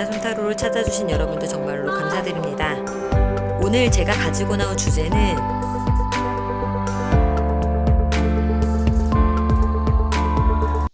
손타로를 찾아주신 여러분들 정말로 감사드립니다. 오늘 제가 가지고 나온 주제는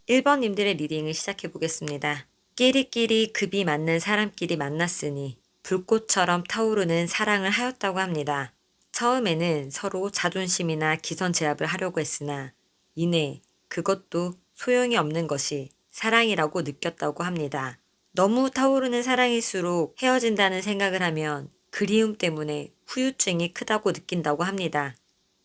1번님들의 리딩을 시작해 보겠습니다. 끼리끼리 급이 맞는 사람끼리 만났으니 불꽃처럼 타오르는 사랑을 하였다고 합니다. 처음에는 서로 자존심이나 기선 제압을 하려고 했으나 이내 그것도 소용이 없는 것이 사랑이라고 느꼈다고 합니다. 너무 타오르는 사랑일수록 헤어진다는 생각을 하면 그리움 때문에 후유증이 크다고 느낀다고 합니다.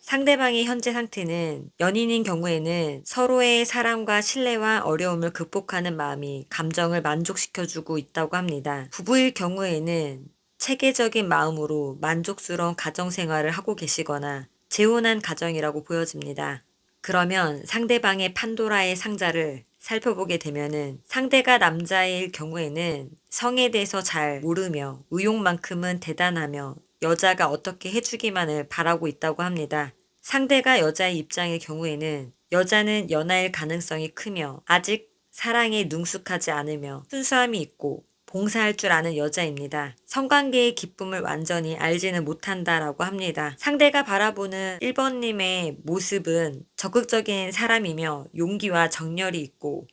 상대방의 현재 상태는 연인인 경우에는 서로의 사랑과 신뢰와 어려움을 극복하는 마음이 감정을 만족시켜주고 있다고 합니다. 부부일 경우에는 체계적인 마음으로 만족스러운 가정생활을 하고 계시거나 재혼한 가정이라고 보여집니다. 그러면 상대방의 판도라의 상자를 살펴보게 되면은 상대가 남자일 경우에는 성에 대해서 잘 모르며 의욕만큼은 대단하며 여자가 어떻게 해주기만을 바라고 있다고 합니다. 상대가 여자의 입장일 경우에는 여자는 연하일 가능성이 크며 아직 사랑에 능숙하지 않으며 순수함이 있고 봉사할 줄 아는 여자입니다. 성관계의 기쁨을 완전히 알지는 못한다라고 합니다. 상대가 바라보는 1번님의 모습은 적극적인 사람이며 용기와 정열이 있고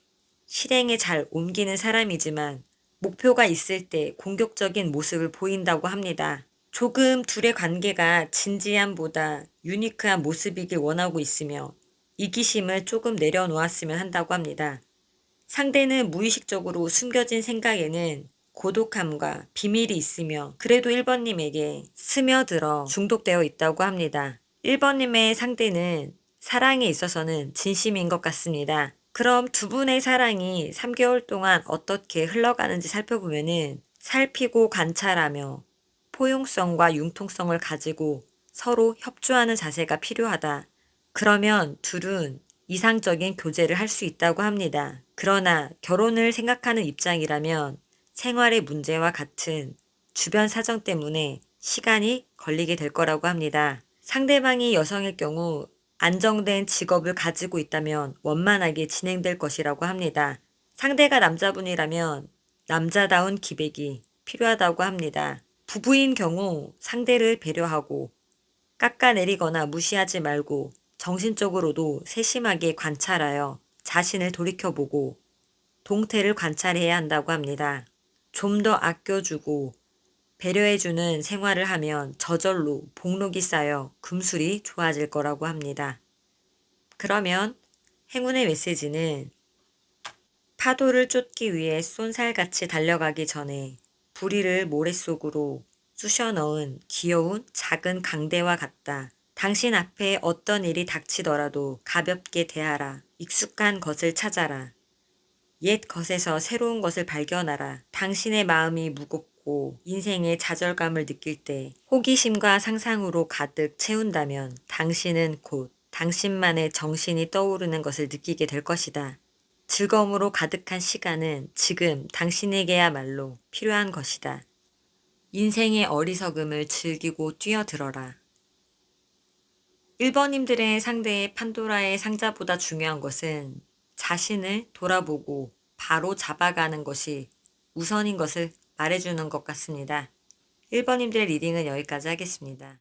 실행에 잘 옮기는 사람이지만 목표가 있을 때 공격적인 모습을 보인다고 합니다. 조금 둘의 관계가 진지함보다 유니크한 모습이길 원하고 있으며 이기심을 조금 내려놓았으면 한다고 합니다. 상대는 무의식적으로 숨겨진 생각에는 고독함과 비밀이 있으며 그래도 1번님에게 스며들어 중독되어 있다고 합니다. 1번님의 상대는 사랑에 있어서는 진심인 것 같습니다. 그럼 두 분의 사랑이 3개월 동안 어떻게 흘러가는지 살펴보면은 살피고 관찰하며 포용성과 융통성을 가지고 서로 협조하는 자세가 필요하다. 그러면 둘은 이상적인 교제를 할 수 있다고 합니다. 그러나 결혼을 생각하는 입장이라면 생활의 문제와 같은 주변 사정 때문에 시간이 걸리게 될 거라고 합니다. 상대방이 여성일 경우 안정된 직업을 가지고 있다면 원만하게 진행될 것이라고 합니다. 상대가 남자분이라면 남자다운 기백이 필요하다고 합니다. 부부인 경우 상대를 배려하고 깎아내리거나 무시하지 말고 정신적으로도 세심하게 관찰하여 자신을 돌이켜보고 동태를 관찰해야 한다고 합니다. 좀 더 아껴주고 배려해주는 생활을 하면 저절로 복록이 쌓여 금술이 좋아질 거라고 합니다. 그러면 행운의 메시지는 파도를 쫓기 위해 쏜살같이 달려가기 전에 부리를 모래속으로 쑤셔 넣은 귀여운 작은 강대와 같다. 당신 앞에 어떤 일이 닥치더라도 가볍게 대하라. 익숙한 것을 찾아라. 옛 것에서 새로운 것을 발견하라. 당신의 마음이 무겁고 인생의 좌절감을 느낄 때 호기심과 상상으로 가득 채운다면 당신은 곧 당신만의 정신이 떠오르는 것을 느끼게 될 것이다. 즐거움으로 가득한 시간은 지금 당신에게야말로 필요한 것이다. 인생의 어리석음을 즐기고 뛰어들어라. 1번님들의 상대의 판도라의 상자보다 중요한 것은 자신을 돌아보고 바로 잡아가는 것이 우선인 것을 말해주는 것 같습니다. 1번님들의 리딩은 여기까지 하겠습니다.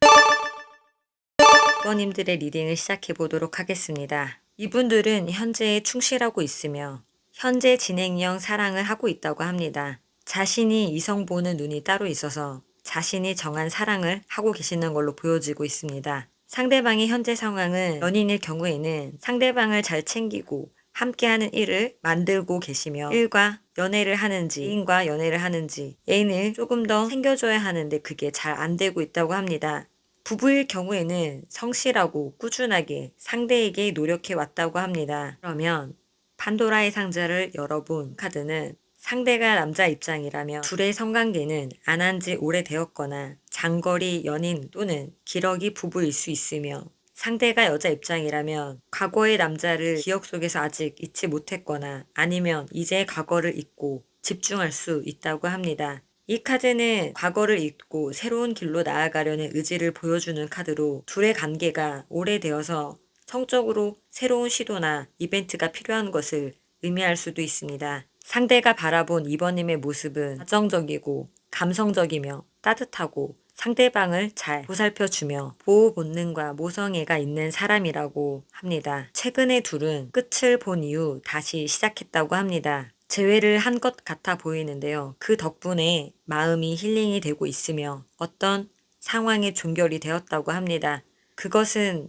2번님들의 리딩을 시작해 보도록 하겠습니다. 이분들은 현재에 충실하고 있으며 현재 진행형 사랑을 하고 있다고 합니다. 자신이 이성 보는 눈이 따로 있어서 자신이 정한 사랑을 하고 계시는 걸로 보여지고 있습니다. 상대방의 현재 상황은 연인일 경우에는 상대방을 잘 챙기고 함께하는 일을 만들고 계시며 일과 연애를 하는지 애인과 연애를 하는지 애인을 조금 더 챙겨줘야 하는데 그게 잘 안 되고 있다고 합니다. 부부일 경우에는 성실하고 꾸준하게 상대에게 노력해 왔다고 합니다. 그러면 판도라의 상자를 열어본 카드는 상대가 남자 입장이라면 둘의 성관계는 안 한 지 오래되었거나 장거리 연인 또는 기러기 부부일 수 있으며 상대가 여자 입장이라면 과거의 남자를 기억 속에서 아직 잊지 못했거나 아니면 이제 과거를 잊고 집중할 수 있다고 합니다. 이 카드는 과거를 잊고 새로운 길로 나아가려는 의지를 보여주는 카드로 둘의 관계가 오래되어서 성적으로 새로운 시도나 이벤트가 필요한 것을 의미할 수도 있습니다. 상대가 바라본 2번님의 모습은 가정적이고 감성적이며 따뜻하고 상대방을 잘 보살펴주며 보호 본능과 모성애가 있는 사람이라고 합니다. 최근에 둘은 끝을 본 이후 다시 시작했다고 합니다. 재회를 한 것 같아 보이는데요. 그 덕분에 마음이 힐링이 되고 있으며 어떤 상황에 종결이 되었다고 합니다. 그것은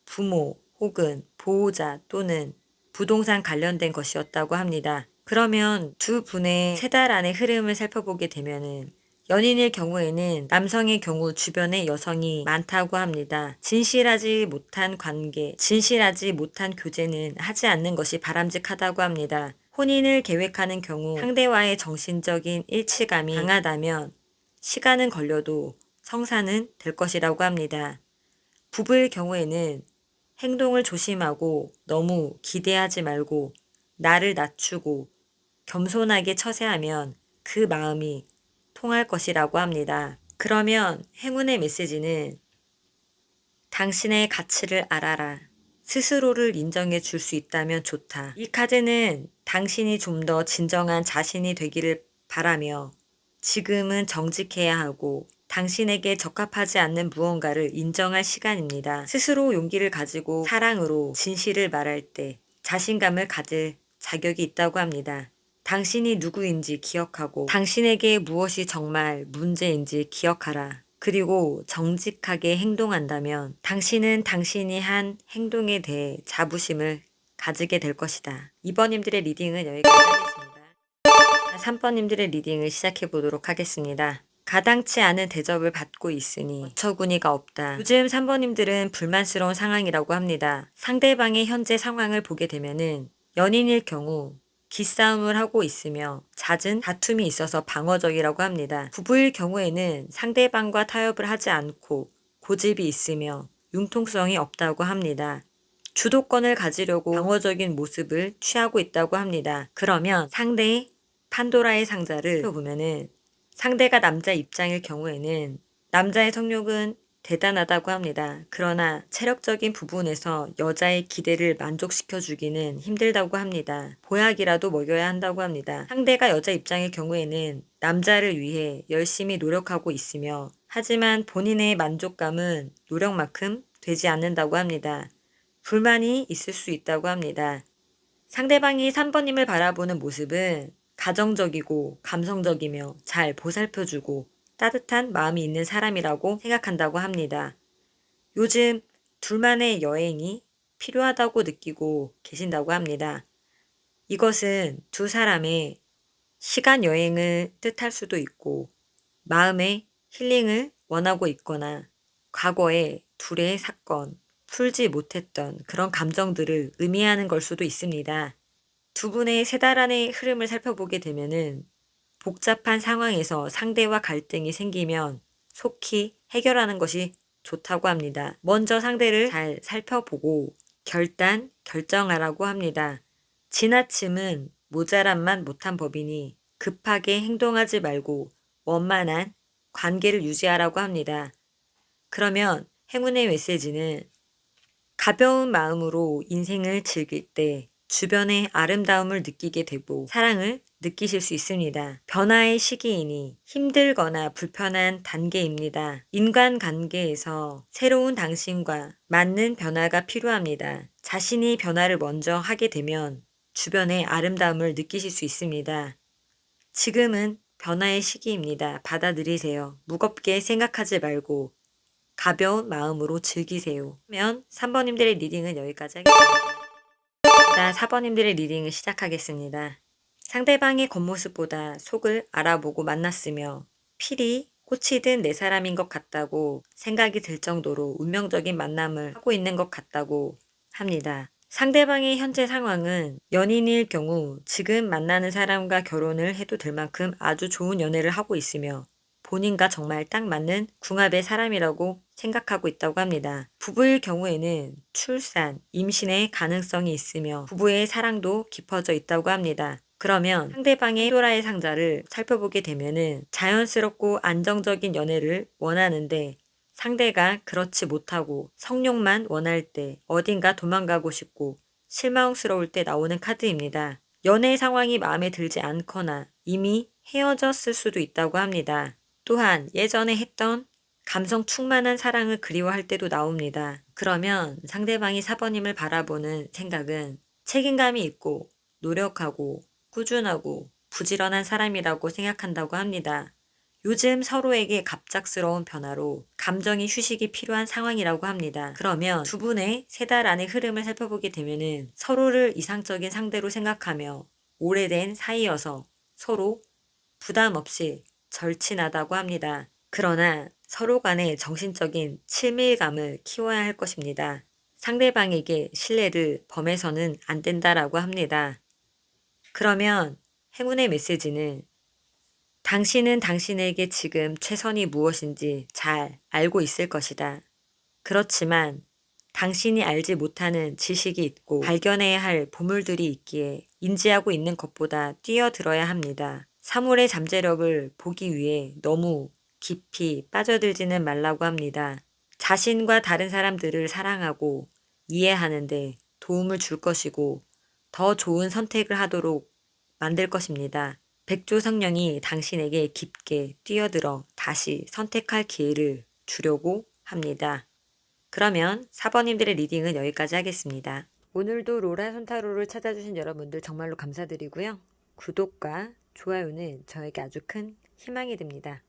부모 혹은 보호자 또는 부동산 관련된 것이었다고 합니다. 그러면 두 분의 3달 안의 흐름을 살펴보게 되면은 연인일 경우에는 남성의 경우 주변에 여성이 많다고 합니다. 진실하지 못한 관계, 진실하지 못한 교제는 하지 않는 것이 바람직하다고 합니다. 혼인을 계획하는 경우 상대와의 정신적인 일치감이 강하다면 시간은 걸려도 성사는 될 것이라고 합니다. 부부일 경우에는 행동을 조심하고 너무 기대하지 말고 나를 낮추고 겸손하게 처세하면 그 마음이 통할 것이라고 합니다. 그러면 행운의 메시지는 당신의 가치를 알아라. 스스로를 인정해 줄 수 있다면 좋다. 이 카드는 당신이 좀 더 진정한 자신이 되기를 바라며 지금은 정직해야 하고 당신에게 적합하지 않는 무언가를 인정할 시간입니다. 스스로 용기를 가지고 사랑으로 진실을 말할 때 자신감을 가질 자격이 있다고 합니다. 당신이 누구인지 기억하고 당신에게 무엇이 정말 문제인지 기억하라. 그리고 정직하게 행동한다면 당신은 당신이 한 행동에 대해 자부심을 가지게 될 것이다. 2번님들의 리딩은 여기까지 하겠습니다. 3번님들의 리딩을 시작해 보도록 하겠습니다. 가당치 않은 대접을 받고 있으니 어처구니가 없다. 요즘 3번님들은 불만스러운 상황이라고 합니다. 상대방의 현재 상황을 보게 되면은 연인일 경우 기싸움을 하고 있으며 잦은 다툼이 있어서 방어적이라고 합니다. 부부일 경우에는 상대방과 타협을 하지 않고 고집이 있으며 융통성이 없다고 합니다. 주도권을 가지려고 방어적인 모습을 취하고 있다고 합니다. 그러면 상대의 판도라의 상자를 보면은 상대가 남자 입장일 경우에는 남자의 성욕은 대단하다고 합니다. 그러나 체력적인 부분에서 여자의 기대를 만족시켜주기는 힘들다고 합니다. 보약이라도 먹여야 한다고 합니다. 상대가 여자 입장일 경우에는 남자를 위해 열심히 노력하고 있으며 하지만 본인의 만족감은 노력만큼 되지 않는다고 합니다. 불만이 있을 수 있다고 합니다. 상대방이 3번님을 바라보는 모습은 가정적이고 감성적이며 잘 보살펴주고 따뜻한 마음이 있는 사람이라고 생각한다고 합니다. 요즘 둘만의 여행이 필요하다고 느끼고 계신다고 합니다. 이것은 두 사람의 시간 여행을 뜻할 수도 있고 마음의 힐링을 원하고 있거나 과거의 둘의 사건, 풀지 못했던 그런 감정들을 의미하는 걸 수도 있습니다. 두 분의 3달 안의 흐름을 살펴보게 되면은 복잡한 상황에서 상대와 갈등이 생기면 속히 해결하는 것이 좋다고 합니다. 먼저 상대를 잘 살펴보고 결정하라고 합니다. 지나침은 모자람만 못한 법이니 급하게 행동하지 말고 원만한 관계를 유지하라고 합니다. 그러면 행운의 메시지는 가벼운 마음으로 인생을 즐길 때 주변의 아름다움을 느끼게 되고 사랑을 느끼실 수 있습니다. 변화의 시기이니 힘들거나 불편한 단계입니다. 인간관계에서 새로운 당신과 맞는 변화가 필요합니다. 자신이 변화를 먼저 하게 되면 주변의 아름다움을 느끼실 수 있습니다. 지금은 변화의 시기입니다. 받아들이세요. 무겁게 생각하지 말고 가벼운 마음으로 즐기세요. 그러면 3번님들의 리딩은 여기까지 하겠습니다. 자, 4번님들의 리딩을 시작하겠습니다. 상대방의 겉모습보다 속을 알아보고 만났으며 필히 꽃이 든 내 사람인 것 같다고 생각이 들 정도로 운명적인 만남을 하고 있는 것 같다고 합니다. 상대방의 현재 상황은 연인일 경우 지금 만나는 사람과 결혼을 해도 될 만큼 아주 좋은 연애를 하고 있으며 본인과 정말 딱 맞는 궁합의 사람이라고 생각하고 있다고 합니다. 부부일 경우에는 출산, 임신의 가능성이 있으며 부부의 사랑도 깊어져 있다고 합니다. 그러면 상대방의 판도라의 상자를 살펴보게 되면은 자연스럽고 안정적인 연애를 원하는데 상대가 그렇지 못하고 성욕만 원할 때 어딘가 도망가고 싶고 실망스러울 때 나오는 카드입니다. 연애 상황이 마음에 들지 않거나 이미 헤어졌을 수도 있다고 합니다. 또한 예전에 했던 감성 충만한 사랑을 그리워할 때도 나옵니다. 그러면 상대방이 사번님을 바라보는 생각은 책임감이 있고 노력하고 꾸준하고 부지런한 사람이라고 생각한다고 합니다. 요즘 서로에게 갑작스러운 변화로 감정이 휴식이 필요한 상황이라고 합니다. 그러면 두 분의 3달 안의 흐름을 살펴보게 되면은 서로를 이상적인 상대로 생각하며 오래된 사이여서 서로 부담 없이 절친하다고 합니다. 그러나 서로 간의 정신적인 친밀감을 키워야 할 것입니다. 상대방에게 신뢰를 범해서는 안 된다라고 합니다. 그러면 행운의 메시지는 당신은 당신에게 지금 최선이 무엇인지 잘 알고 있을 것이다. 그렇지만 당신이 알지 못하는 지식이 있고 발견해야 할 보물들이 있기에 인지하고 있는 것보다 뛰어들어야 합니다. 사물의 잠재력을 보기 위해 너무 깊이 빠져들지는 말라고 합니다. 자신과 다른 사람들을 사랑하고 이해하는데 도움을 줄 것이고 더 좋은 선택을 하도록 만들 것입니다. 백조성령이 당신에게 깊게 뛰어들어 다시 선택할 기회를 주려고 합니다. 그러면 사번님들의 리딩은 여기까지 하겠습니다. 오늘도 로라 손타로를 찾아주신 여러분들 정말로 감사드리고요. 구독과 좋아요는 저에게 아주 큰 희망이 됩니다.